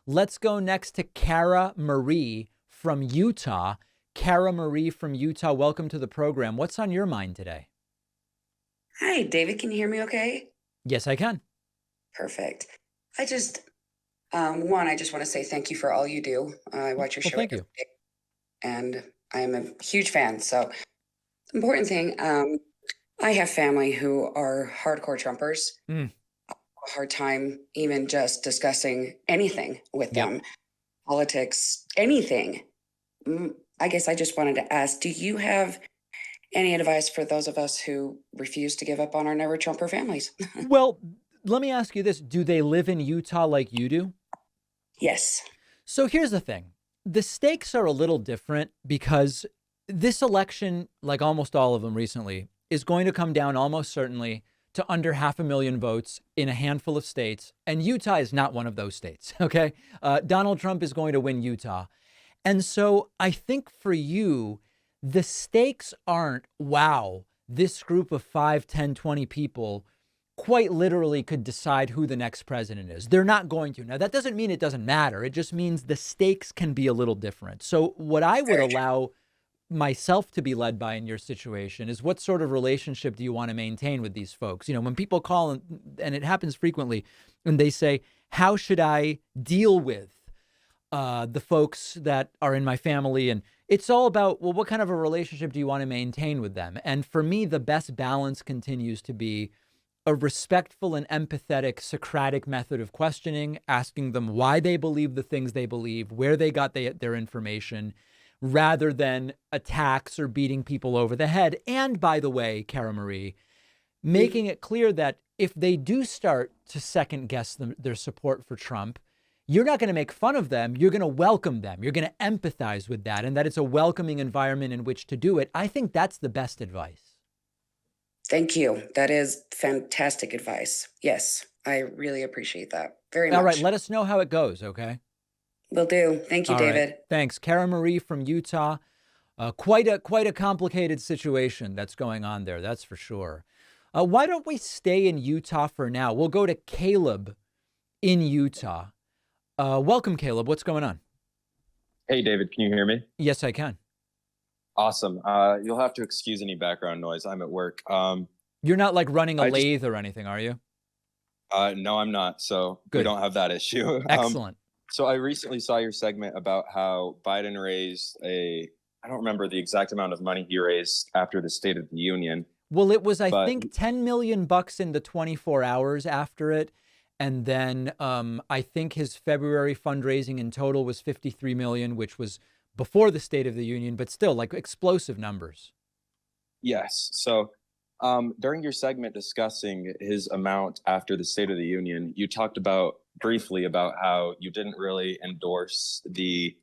Let's go next to Cara Marie from Utah. Cara Marie from Utah, welcome to the program. What's on your mind today? Hi, David. Can you hear me okay? Yes, I can. Perfect. I just, I just want to say thank you for all you do. I watch your Well, show thank every you. day, and I am a huge fan. So, important thing, I have family who are hardcore Trumpers. Mm, A hard time even just discussing anything with yep. them, politics, anything. I guess I just wanted to ask, do you have any advice for those of us who refuse to give up on our never Trumper families? Well, let me ask you this. Do they live in Utah like you do? Yes. So here's the thing. The stakes are a little different because this election, like almost all of them recently, is going to come down almost certainly to under 500,000 votes in a handful of states. And Utah is not one of those states. Okay. Donald Trump is going to win Utah. And so I think for you, the stakes aren't, wow, this group of 5, 10, 20 people quite literally could decide who the next president is. They're not going to. Now, that doesn't mean it doesn't matter. It just means the stakes can be a little different. So what I would Very true. allow myself to be led by in your situation is, what sort of relationship do you want to maintain with these folks? You know, when people call, and it happens frequently, and they say, how should I deal with the folks that are in my family? And it's all about, well, what kind of a relationship do you want to maintain with them? And for me, the best balance continues to be a respectful and empathetic Socratic method of questioning, asking them why they believe the things they believe, where they got their information, rather than attacks or beating people over the head. And by the way, Cara Marie, making it clear that if they do start to second guess their support for Trump, you're not going to make fun of them. You're going to welcome them. You're going to empathize with that, and that it's a welcoming environment in which to do it. I think that's the best advice. Thank you. That is fantastic advice. Yes, I really appreciate that very All right, much. let us know how it goes, okay? Will do. Thank you, All right. David. Thanks. Cara Marie from Utah. Quite a complicated situation that's going on there. That's for sure. Why don't we stay in Utah for now? We'll go to Caleb in Utah. Welcome, Caleb. What's going on? Hey, David, can you hear me? Yes, I can. Awesome. You'll have to excuse any background noise. I'm at work. You're not like running a I just, lathe or anything, are you? no, I'm not. So we Good. don't have that issue. Excellent. So I recently saw your segment about how Biden raised I don't remember the exact amount of money he raised after the State of the Union, Well, it was, I but think, 10 million bucks in the 24 hours after it. And then I think his February fundraising in total was 53 million, which was before the State of the Union, but still like explosive numbers. yes. So during your segment discussing his amount after the State of the Union, you talked about briefly about how you didn't really endorse the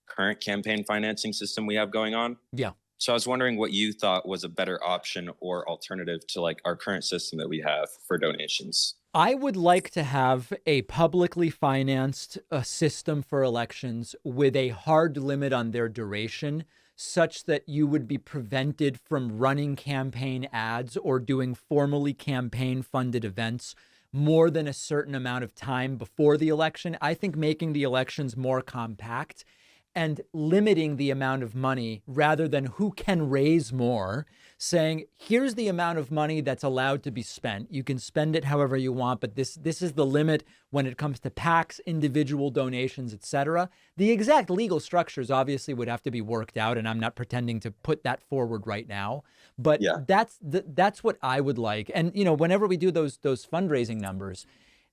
current campaign financing system we have going on. Yeah. So I was wondering what you thought was a better option or alternative to like our current system that we have for donations. I would like to have a publicly financed system for elections with a hard limit on their duration, such that you would be prevented from running campaign ads or doing formally campaign funded events more than a certain amount of time before the election. I think making the elections more compact and limiting the amount of money rather than who can raise more, saying, here's the amount of money that's allowed to be spent. You can spend it however you want, but this is the limit when it comes to PACs, individual donations, etc. The exact legal structures obviously would have to be worked out, and I'm not pretending to put that forward right now. But Yeah. that's what I would like. And you know, whenever we do those fundraising numbers,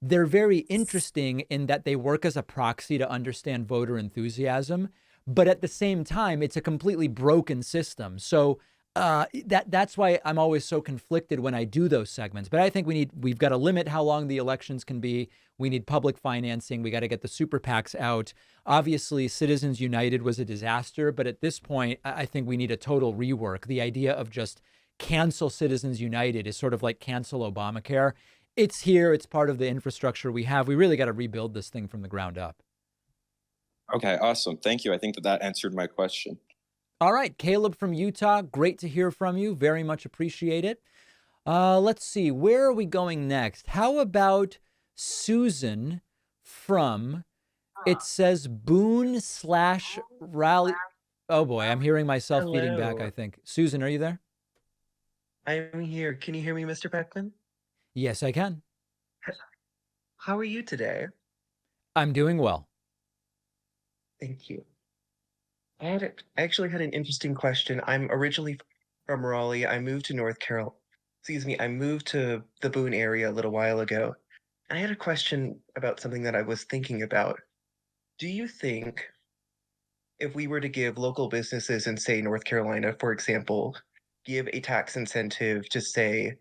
they're very interesting in that they work as a proxy to understand voter enthusiasm, but at the same time, it's a completely broken system. So that's why I'm always so conflicted when I do those segments. But I think we've got to limit how long the elections can be. We need public financing. We got to get the super PACs out. Obviously, Citizens United was a disaster, but at this point, I think we need a total rework. The idea of just cancel Citizens United is sort of like cancel Obamacare. It's here. It's part of the infrastructure we have. We really got to rebuild this thing from the ground up. Okay, awesome. Thank you. I think that that answered my question. All right, Caleb from Utah. Great to hear from you. Very much appreciate it. Let's see. Where are we going next? How about Susan from It says Boone/Rally. Oh boy, I'm hearing myself feeding back, I Hello, think. Susan, are you there? I'm here. Can you hear me, Mr. Beckman? Yes, I can. How are you today? I'm doing well. Thank you. I actually had an interesting question. I'm originally from Raleigh. I moved to North Carolina. Excuse me, I moved to the Boone area a little while ago. I had a question about something that I was thinking about. Do you think if we were to give local businesses in, say, North Carolina, for example, give a tax incentive to, say,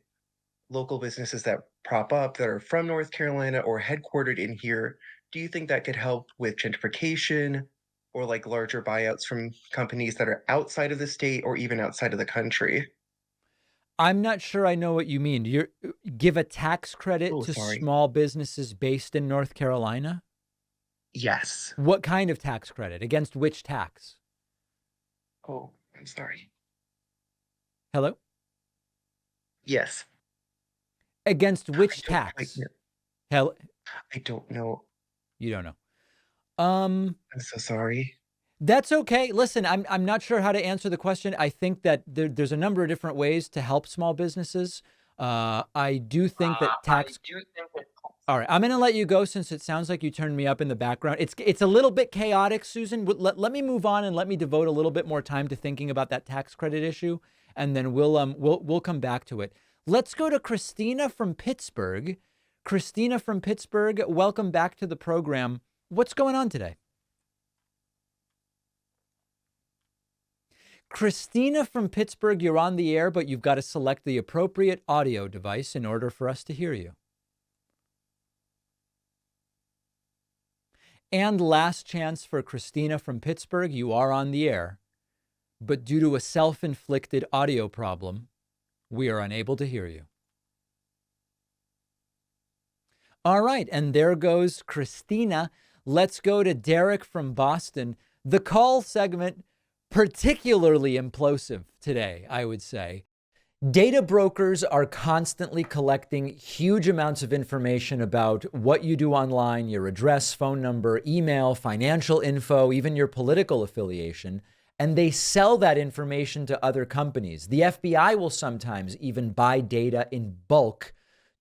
local businesses that prop up that are from North Carolina or headquartered in here, do you think that could help with gentrification or like larger buyouts from companies that are outside of the state or even outside of the country? I'm not sure I know what you mean. You give a tax credit Oh, to sorry. small businesses based in North Carolina? Yes. What kind of tax credit? Against which tax? Oh, I'm sorry. Hello? Yes. Against I which don't quite tax? know. Hell, I don't know. you don't know. Um, I'm so sorry. That's okay. Listen, I'm not sure how to answer the question. I think that there's a number of different ways to help small businesses. I do think that tax. All right, I'm going to let you go since it sounds like you turned me up in the background. It's a little bit chaotic, Susan. Let me move on and let me devote a little bit more time to thinking about that tax credit issue, and then we'll come back to it. Let's go to Christina from Pittsburgh. Christina from Pittsburgh, welcome back to the program. What's going on today? Christina from Pittsburgh, you're on the air, but you've got to select the appropriate audio device in order for us to hear you. And last chance for Christina from Pittsburgh, you are on the air, but due to a self-inflicted audio problem, we are unable to hear you. All right, and there goes Christina. Let's go to Derek from Boston. The call segment, particularly implosive today, I would say. Data brokers are constantly collecting huge amounts of information about what you do online, your address, phone number, email, financial info, even your political affiliation, and they sell that information to other companies. The FBI will sometimes even buy data in bulk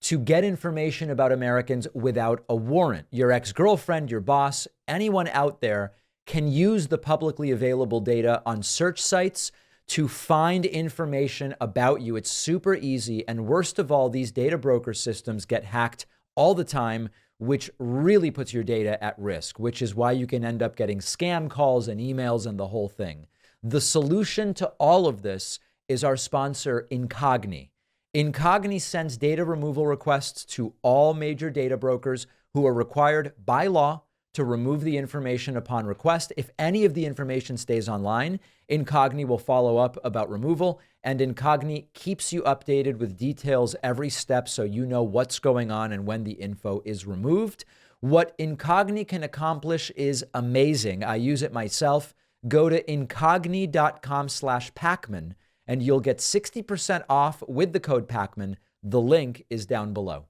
to get information about Americans without a warrant. Your ex-girlfriend, your boss, anyone out there can use the publicly available data on search sites to find information about you. It's super easy. And worst of all, these data broker systems get hacked all the time, which really puts your data at risk, which is why you can end up getting scam calls and emails and the whole thing. The solution to all of this is our sponsor, Incogni. Incogni sends data removal requests to all major data brokers who are required by law to remove the information upon request. If any of the information stays online, Incogni will follow up about removal, and Incogni keeps you updated with details every step so you know what's going on and when the info is removed. What Incogni can accomplish is amazing. I use it myself. Go to incogni.com/Pacman and you'll get 60% off with the code Pacman. The link is down below.